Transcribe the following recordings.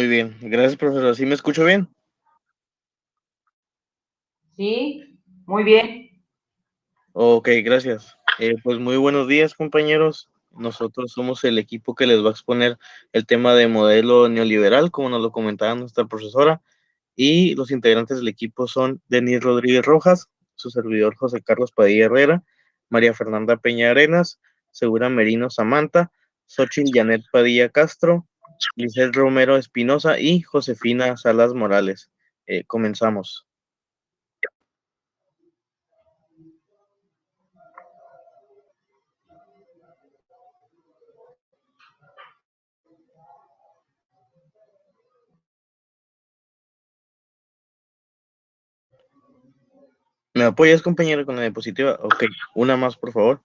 Muy bien, gracias, profesor. ¿Sí me escucho bien? Sí, muy bien. Ok, gracias. Pues muy buenos días, compañeros. Nosotros somos el equipo que les va a exponer el tema de modelo neoliberal, como nos lo comentaba nuestra profesora, y los integrantes del equipo son Denis Rodríguez Rojas, su servidor José Carlos Padilla Herrera, María Fernanda Peña Arenas, Segura Merino Samantha, Xochitl Janet Padilla Castro, Lisette Romero Espinosa y Josefina Salas Morales. Comenzamos. ¿Me apoyas, compañero, con la diapositiva? Ok, una más, por favor.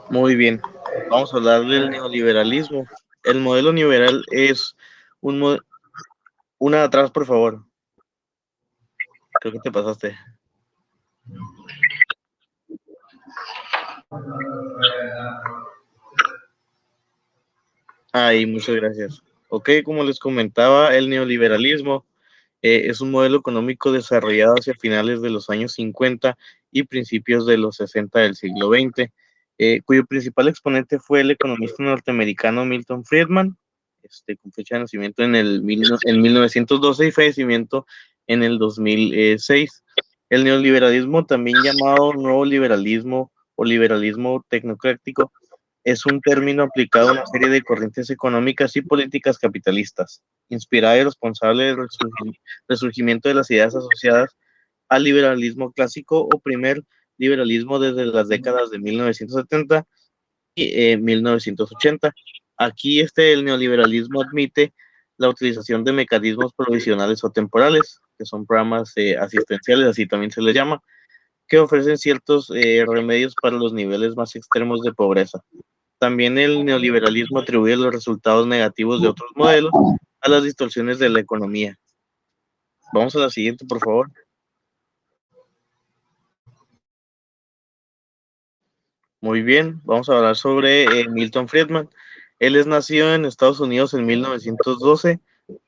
Muy bien, vamos a hablar del neoliberalismo. El modelo neoliberal es una atrás, por favor. Creo que te pasaste. Ay, muchas gracias. Ok, como les comentaba, el neoliberalismo es un modelo económico desarrollado hacia finales de los años 50 y principios de los 60 del siglo XX, cuyo principal exponente fue el economista norteamericano Milton Friedman, con fecha de nacimiento en 1912 y fallecimiento en el 2006. El neoliberalismo, también llamado nuevo liberalismo o liberalismo tecnocrático, es un término aplicado a una serie de corrientes económicas y políticas capitalistas, inspirada y responsable del resurgimiento de las ideas asociadas al liberalismo clásico o primer liberalismo desde las décadas de 1970 y 1980. Aquí el neoliberalismo admite la utilización de mecanismos provisionales o temporales, que son programas asistenciales, así también se les llama, que ofrecen ciertos remedios para los niveles más extremos de pobreza. También el neoliberalismo atribuye los resultados negativos de otros modelos a las distorsiones de la economía. Vamos a la siguiente, por favor. Muy bien, vamos a hablar sobre Milton Friedman. Él es nacido en Estados Unidos en 1912.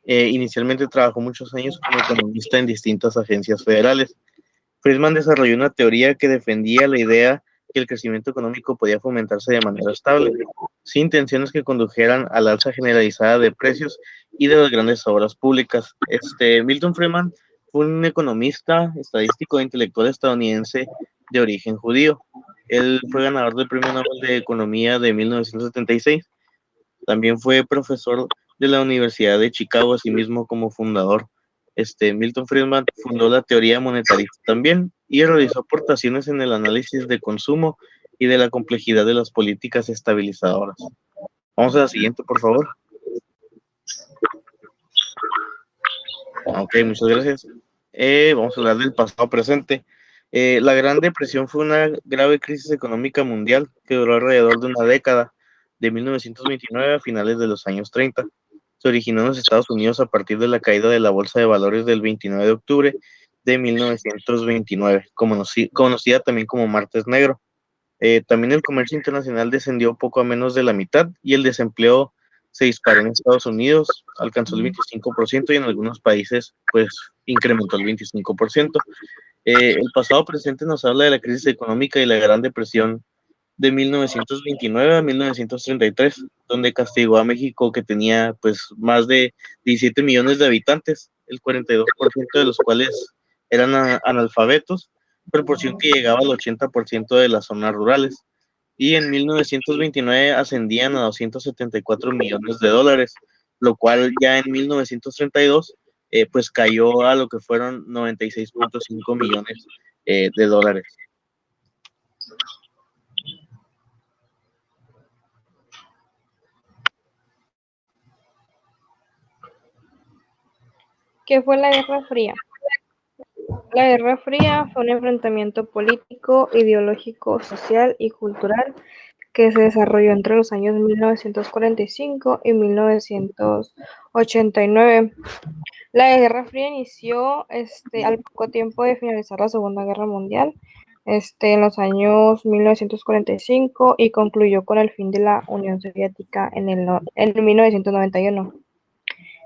Inicialmente trabajó muchos años como economista en distintas agencias federales. Friedman desarrolló una teoría que defendía la idea que el crecimiento económico podía fomentarse de manera estable, sin tensiones que condujeran al alza generalizada de precios y de las grandes obras públicas. Milton Friedman fue un economista, estadístico e intelectual estadounidense de origen judío. Él fue ganador del Premio Nobel de Economía de 1976. También fue profesor de la Universidad de Chicago, asimismo como fundador. Milton Friedman fundó la teoría monetarista también y realizó aportaciones en el análisis de consumo y de la complejidad de las políticas estabilizadoras. Vamos a la siguiente, por favor. Ok, muchas gracias. Vamos a hablar del pasado presente. La Gran Depresión fue una grave crisis económica mundial que duró alrededor de una década, de 1929 a finales de los años 30. Se originó en los Estados Unidos a partir de la caída de la Bolsa de Valores del 29 de octubre de 1929, conocida también como Martes Negro. También el comercio internacional descendió poco a menos de la mitad y el desempleo se disparó en Estados Unidos, alcanzó el 25% y en algunos países pues incrementó el 25%. El pasado presente nos habla de la crisis económica y la Gran Depresión de 1929 a 1933, donde castigó a México, que tenía pues más de 17 millones de habitantes, el 42% de los cuales eran analfabetos, proporción que llegaba al 80% de las zonas rurales. Y en 1929 ascendían a 274 millones de dólares, lo cual ya en 1932 pues cayó a lo que fueron 96.5 millones de dólares. ¿Qué fue la Guerra Fría? La Guerra Fría fue un enfrentamiento político, ideológico, social y cultural que se desarrolló entre los años 1945 y 1989. La Guerra Fría inició al poco tiempo de finalizar la Segunda Guerra Mundial, en los años 1945 y concluyó con el fin de la Unión Soviética en 1991.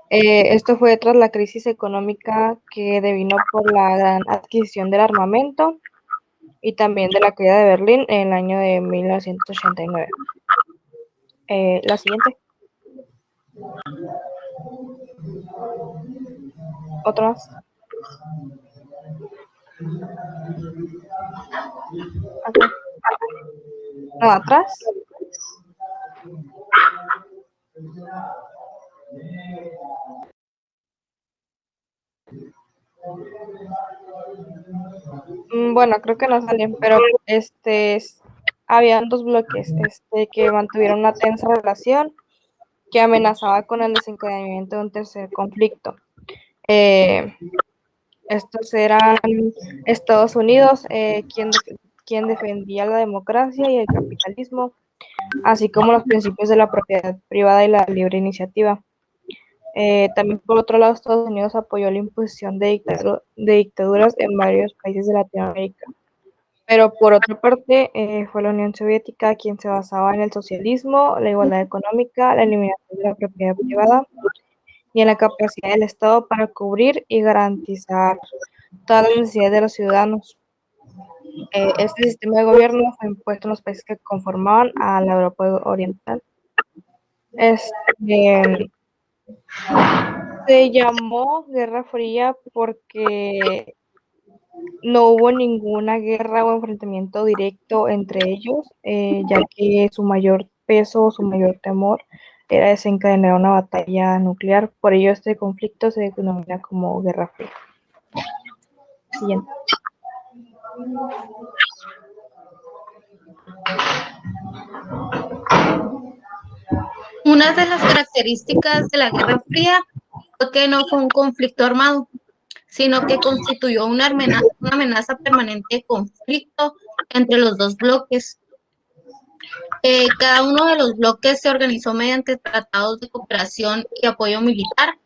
Esto fue tras la crisis económica que devino por la gran adquisición del armamento y también de la caída de Berlín en el año de 1989. La siguiente. Otra más. Acá. No, atrás. Bueno, creo que no salen, pero habían dos bloques que mantuvieron una tensa relación que amenazaba con el desencadenamiento de un tercer conflicto. Estos eran Estados Unidos, quien defendía la democracia y el capitalismo, así como los principios de la propiedad privada y la libre iniciativa. También, por otro lado, Estados Unidos apoyó la imposición de dictaduras en varios países de Latinoamérica. Pero por otra parte, fue la Unión Soviética quien se basaba en el socialismo, la igualdad económica, la eliminación de la propiedad privada y en la capacidad del Estado para cubrir y garantizar todas las necesidades de los ciudadanos. Este sistema de gobierno fue impuesto en los países que conformaban a la Europa Oriental. Se llamó Guerra Fría porque no hubo ninguna guerra o enfrentamiento directo entre ellos, ya que su mayor peso, su mayor temor era desencadenar una batalla nuclear. Por ello, este conflicto se denomina como Guerra Fría. Siguiente. Una de las características de la Guerra Fría fue que no fue un conflicto armado, sino que constituyó una amenaza permanente de conflicto entre los dos bloques. Cada uno de los bloques se organizó mediante tratados de cooperación y apoyo militar.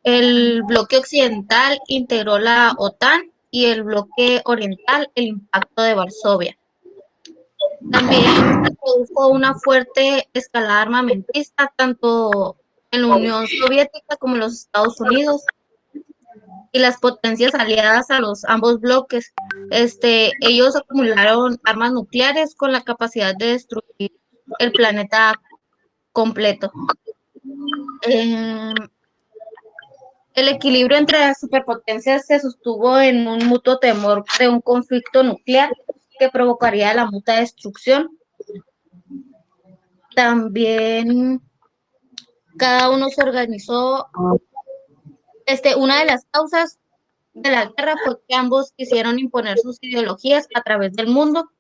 El bloque occidental integró la OTAN y el bloque oriental el Impacto de Varsovia. También se produjo una fuerte escalada armamentista tanto en la Unión Soviética como en los Estados Unidos y las potencias aliadas a los ambos bloques. Ellos acumularon armas nucleares con la capacidad de destruir el planeta completo. El equilibrio entre las superpotencias se sostuvo en un mutuo temor de un conflicto nuclear que provocaría la mutua destrucción. También cada uno se organizó. Una de las causas de la guerra fue que ambos quisieron imponer sus ideologías a través del mundo.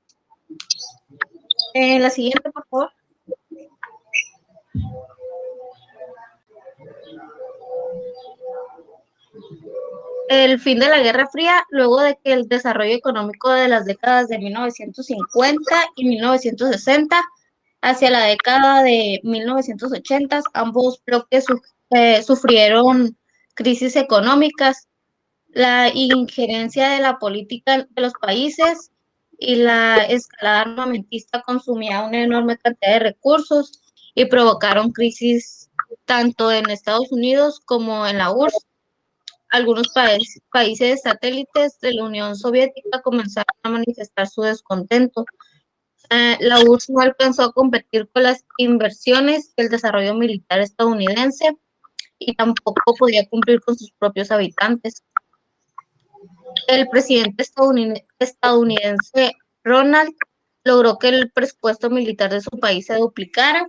La siguiente, por favor. El fin de la Guerra Fría, luego de que el desarrollo económico de las décadas de 1950 y 1960 hacia la década de 1980, ambos bloques sufrieron crisis económicas, la injerencia de la política de los países y la escalada armamentista consumía una enorme cantidad de recursos y provocaron crisis tanto en Estados Unidos como en la URSS. Algunos países satélites de la Unión Soviética comenzaron a manifestar su descontento. La URSS no alcanzó a competir con las inversiones y el desarrollo militar estadounidense y tampoco podía cumplir con sus propios habitantes. El presidente estadounidense Ronald logró que el presupuesto militar de su país se duplicara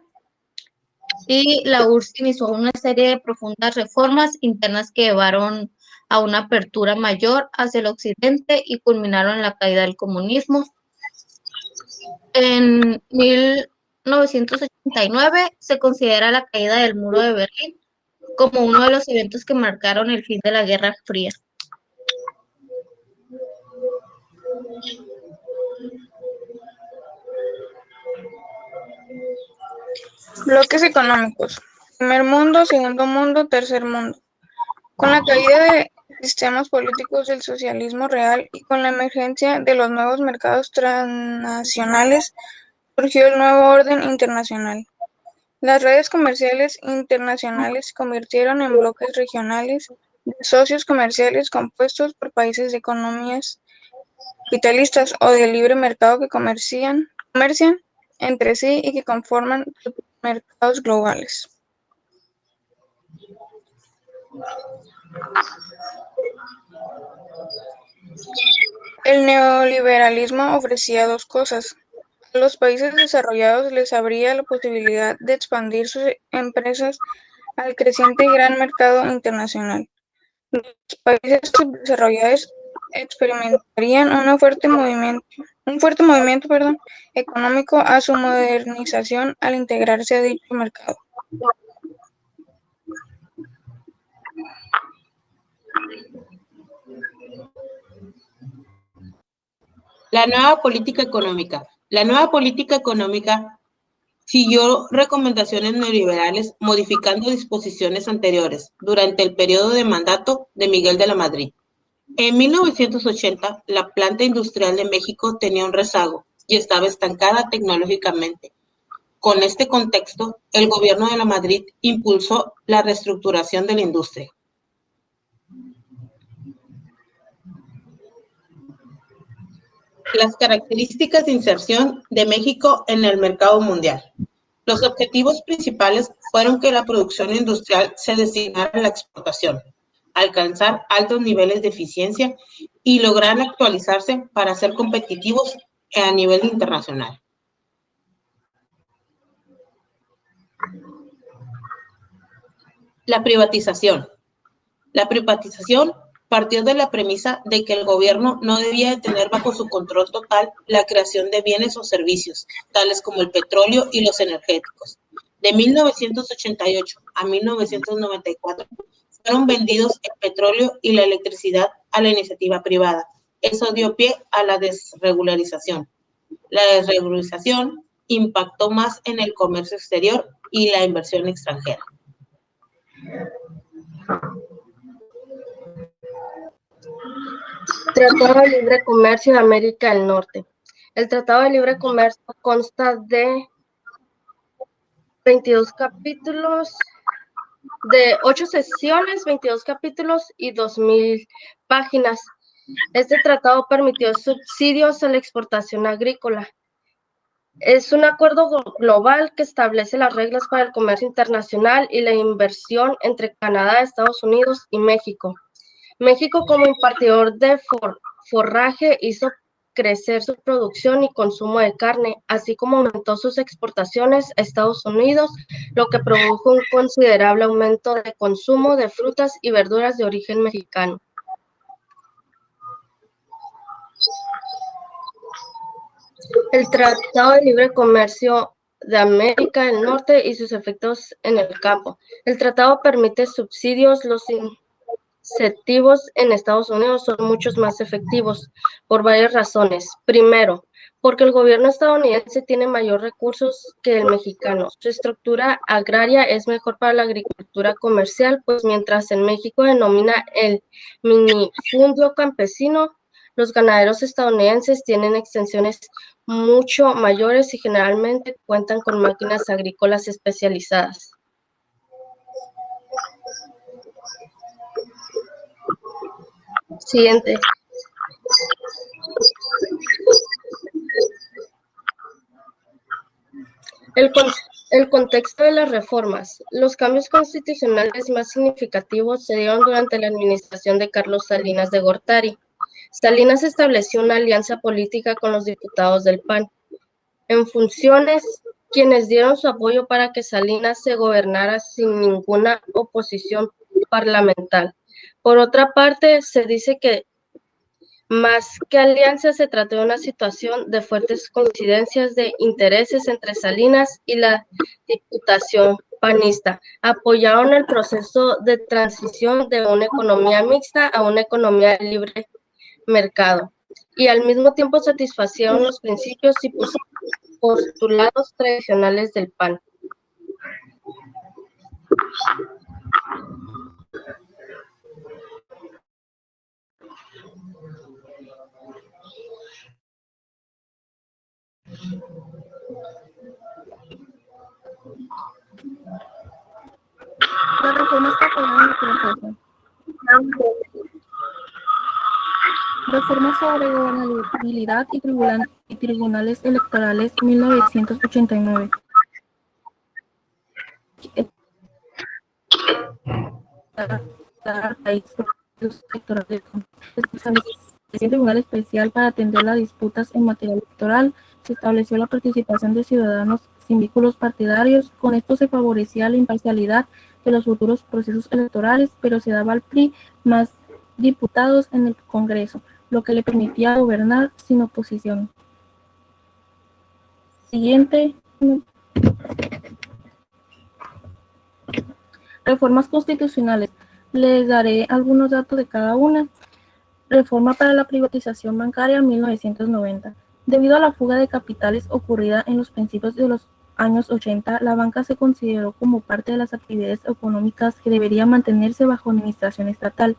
y la URSS inició una serie de profundas reformas internas que llevaron a una apertura mayor hacia el occidente y culminaron en la caída del comunismo. En 1989 se considera la caída del muro de Berlín como uno de los eventos que marcaron el fin de la Guerra Fría. Bloques económicos. Primer mundo, segundo mundo, tercer mundo. Con la caída de sistemas políticos del socialismo real y con la emergencia de los nuevos mercados transnacionales, surgió el nuevo orden internacional. Las redes comerciales internacionales se convirtieron en bloques regionales de socios comerciales compuestos por países de economías capitalistas o de libre mercado que comercian entre sí y que conforman mercados globales. El neoliberalismo ofrecía dos cosas. A los países desarrollados les abría la posibilidad de expandir sus empresas al creciente y gran mercado internacional. Los países subdesarrollados experimentarían un fuerte movimiento económico a su modernización al integrarse a dicho mercado. La nueva política económica. La nueva política económica siguió recomendaciones neoliberales, modificando disposiciones anteriores durante el periodo de mandato de Miguel de la Madrid. En 1980, la planta industrial de México tenía un rezago y estaba estancada tecnológicamente. Con este contexto, el gobierno de la Madrid impulsó la reestructuración de la industria. Las características de inserción de México en el mercado mundial. Los objetivos principales fueron que la producción industrial se destinara a la exportación, alcanzar altos niveles de eficiencia y lograr actualizarse para ser competitivos a nivel internacional. La privatización. La privatización partió de la premisa de que el gobierno no debía de tener bajo su control total la creación de bienes o servicios, tales como el petróleo y los energéticos. De 1988 a 1994 fueron vendidos el petróleo y la electricidad a la iniciativa privada. Eso dio pie a la desregularización. La desregularización impactó más en el comercio exterior y la inversión extranjera. Tratado de Libre Comercio de América del Norte. El Tratado de Libre Comercio consta de 22 capítulos, de 8 sesiones, 22 capítulos y 2.000 páginas. Este tratado permitió subsidios a la exportación agrícola. Es un acuerdo global que establece las reglas para el comercio internacional y la inversión entre Canadá, Estados Unidos y México. México, como impartidor de forraje, hizo crecer su producción y consumo de carne, así como aumentó sus exportaciones a Estados Unidos, lo que produjo un considerable aumento de consumo de frutas y verduras de origen mexicano. El Tratado de Libre Comercio de América del Norte y sus efectos en el campo. El tratado permite subsidios, los incentivos en Estados Unidos son muchos más efectivos por varias razones. Primero, porque el gobierno estadounidense tiene mayor recursos que el mexicano. Su estructura agraria es mejor para la agricultura comercial, pues mientras en México denomina el minifundio campesino, los ganaderos estadounidenses tienen extensiones mucho mayores y generalmente cuentan con máquinas agrícolas especializadas. Siguiente. El contexto de las reformas. Los cambios constitucionales más significativos se dieron durante la administración de Carlos Salinas de Gortari. Salinas estableció una alianza política con los diputados del PAN. En funciones, quienes dieron su apoyo para que Salinas se gobernara sin ninguna oposición parlamentar. Por otra parte, se dice que más que alianza, se trató de una situación de fuertes coincidencias de intereses entre Salinas y la diputación panista. Apoyaron el proceso de transición de una economía mixta a una economía de libre mercado y al mismo tiempo satisfacieron los principios y postulados tradicionales del PAN. Las reformas que apoyaron el proceso. Reforma sobre gobernabilidad y tribunales electorales 1989. El Tribunal Especial para atender las disputas en materia electoral. Se estableció la participación de ciudadanos sin vínculos partidarios. Con esto se favorecía la imparcialidad de los futuros procesos electorales, pero se daba al PRI más diputados en el Congreso, lo que le permitía gobernar sin oposición. Siguiente. Reformas constitucionales. Les daré algunos datos de cada una. Reforma para la privatización bancaria 1990. Debido a la fuga de capitales ocurrida en los principios de los años 80, la banca se consideró como parte de las actividades económicas que debería mantenerse bajo administración estatal.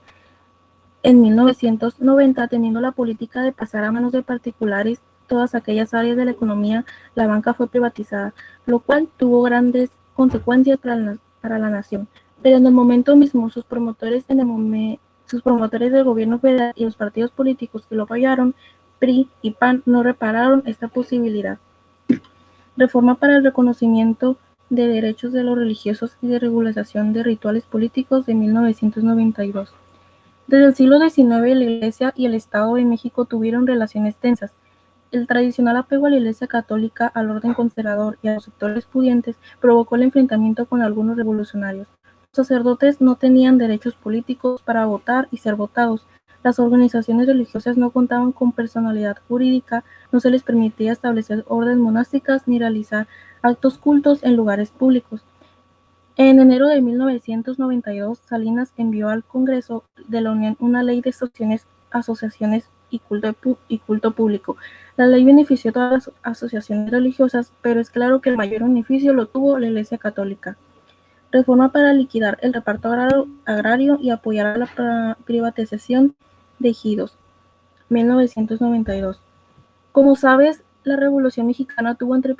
En 1990, teniendo la política de pasar a manos de particulares todas aquellas áreas de la economía, la banca fue privatizada, lo cual tuvo grandes consecuencias para la nación. Pero en el momento mismo, sus promotores del gobierno federal y los partidos políticos que lo apoyaron, PRI y PAN, no repararon esta posibilidad. Reforma para el reconocimiento de derechos de los religiosos y de regularización de rituales políticos de 1992. Desde el siglo XIX, la Iglesia y el Estado de México tuvieron relaciones tensas. El tradicional apego a la Iglesia católica, al orden conservador y a los sectores pudientes provocó el enfrentamiento con algunos revolucionarios. Los sacerdotes no tenían derechos políticos para votar y ser votados. Las organizaciones religiosas no contaban con personalidad jurídica, no se les permitía establecer órdenes monásticas ni realizar actos cultos en lugares públicos. En enero de 1992, Salinas envió al Congreso de la Unión una ley de asociaciones y culto público. La ley benefició a todas las asociaciones religiosas, pero es claro que el mayor beneficio lo tuvo la Iglesia Católica. Reforma para liquidar el reparto agrario y apoyar a la privatización de ejidos, 1992. Como sabes, la Revolución Mexicana tuvo entre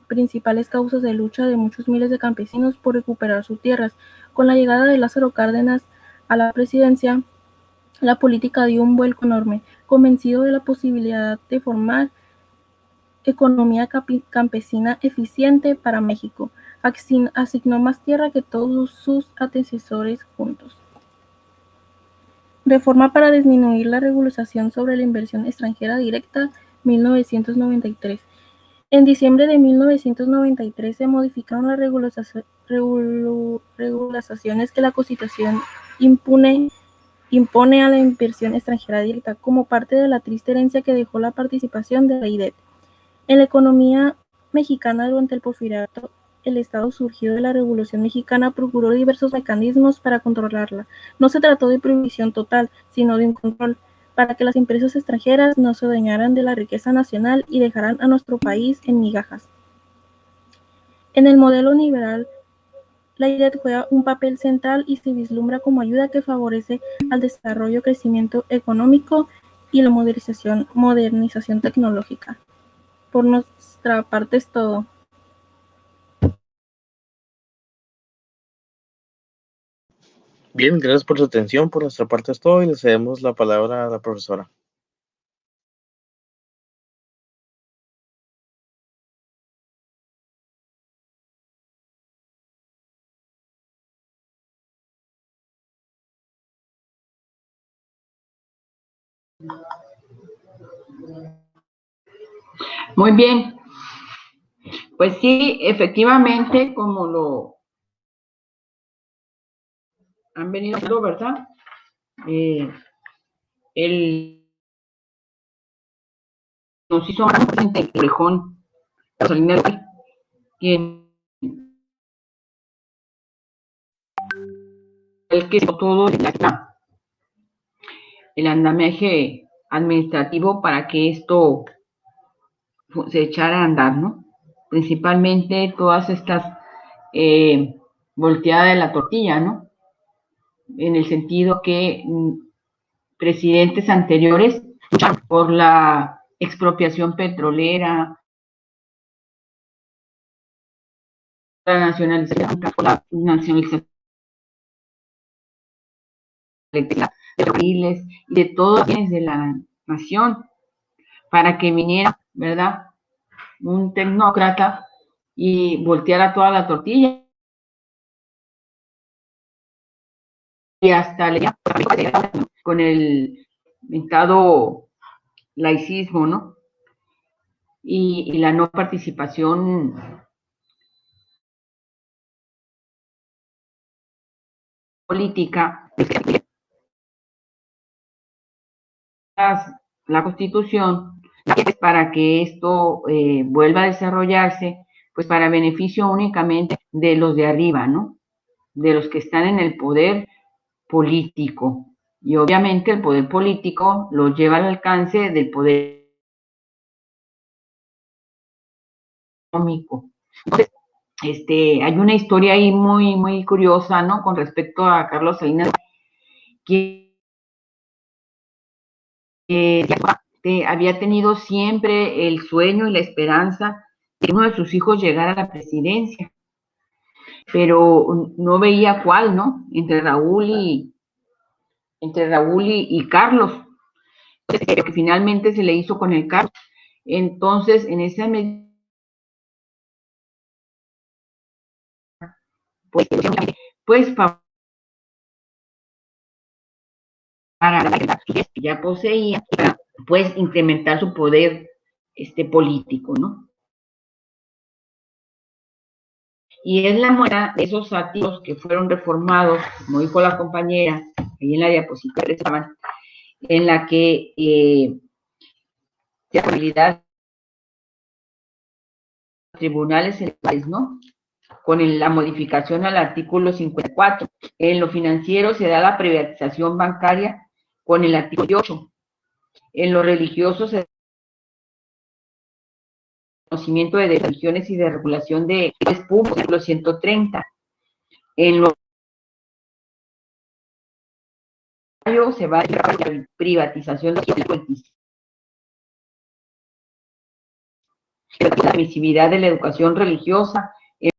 principales causas de lucha de muchos miles de campesinos por recuperar sus tierras. Con la llegada de Lázaro Cárdenas a la presidencia, la política dio un vuelco enorme. Convencido de la posibilidad de formar economía campesina eficiente para México, asignó más tierra que todos sus antecesores juntos. Reforma para disminuir la regulación sobre la inversión extranjera directa, 1993. En diciembre de 1993 se modificaron las regulaciones que la Constitución impone a la inversión extranjera directa como parte de la triste herencia que dejó la participación de la IDET. En la economía mexicana durante el Porfiriato, el Estado surgido de la Revolución Mexicana procuró diversos mecanismos para controlarla. No se trató de prohibición total, sino de un control, para que las empresas extranjeras no se adueñaran de la riqueza nacional y dejaran a nuestro país en migajas. En el modelo liberal, la IDET juega un papel central y se vislumbra como ayuda que favorece al desarrollo, crecimiento económico y la modernización tecnológica. Por nuestra parte es todo. Bien, gracias por su atención. Por nuestra parte es todo y le cedemos la palabra a la profesora. Muy bien. Pues sí, efectivamente, como lo han venido haciendo, ¿verdad? Nos hizo más presente Orejón, Salinas, quien el que hizo todo el andamiaje administrativo para que esto se echara a andar, ¿no? Principalmente todas estas volteada de la tortilla, ¿no? En el sentido que presidentes anteriores lucharon por la expropiación petrolera, la nacionalización de ferrocarriles y de todos los bienes de la nación, para que viniera, ¿verdad?, un tecnócrata y volteara toda la tortilla y hasta le con el mentado laicismo, ¿no? Y la no participación política, la Constitución, para que esto vuelva a desarrollarse, pues para beneficio únicamente de los de arriba, ¿no? De los que están en el poder político. Y obviamente el poder político lo lleva al alcance del poder económico. Entonces, hay una historia ahí muy, muy curiosa, ¿no? Con respecto a Carlos Salinas, que había tenido siempre el sueño y la esperanza de que uno de sus hijos llegara a la presidencia, pero no veía cuál, ¿no? Entre Raúl y Carlos, que finalmente se le hizo con el Carlos. Entonces, en esa medida, pues para que ya poseía, pues incrementar su poder político, ¿no? Y es la muestra de esos activos que fueron reformados, como dijo la compañera, ahí en la diapositiva estaban, en la que la habilidad de tribunales electorales, ¿no? Con la modificación al artículo 54. En lo financiero se da la privatización bancaria con el artículo 8. En lo religioso se da el conocimiento de religiones y de regulación de bienes públicos, artículo 130. En lo se va a la privatización de la admisibilidad de la educación religiosa